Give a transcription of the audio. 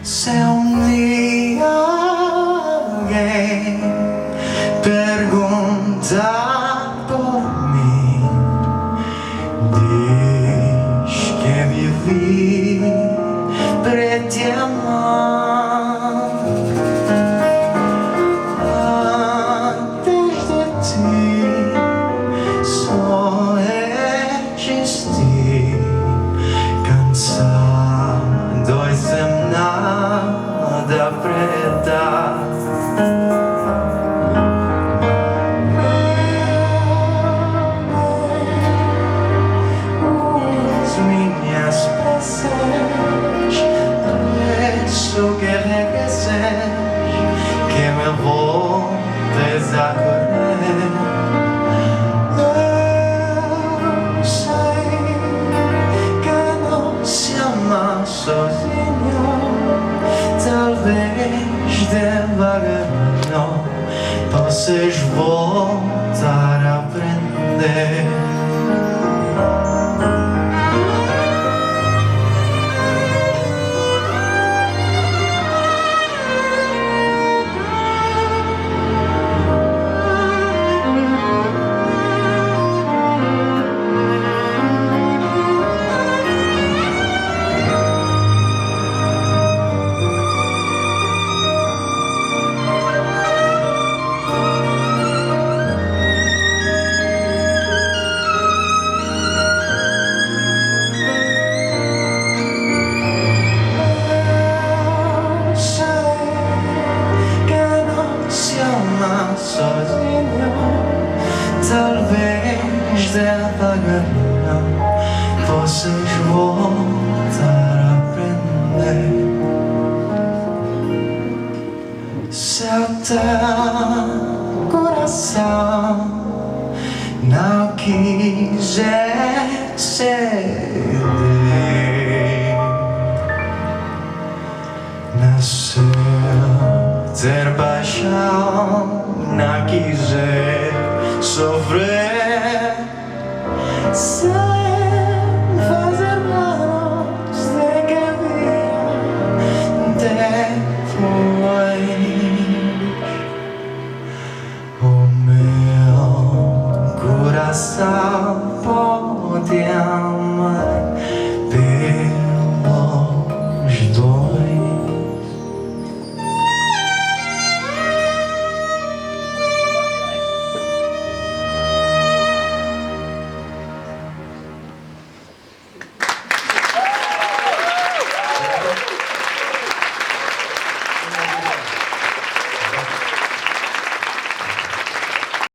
Se un día alguien pergunta por mí, diz que vivi para te amar. Antes de ti só existi, cansado e sem nada para dar. As minhas pressas, peço que regreses, que me voltes a correr. Eu sei que não se ama sozinho, talvez devagarinho possas voltar a aprender. Sozinho, talvez devagarinho possas voltar a aprender. Se o teu coração não quiser ceder, nasceu ter paixão, não quiser sofrer, sem fazer planos de que virá depois. O meu coração pode amar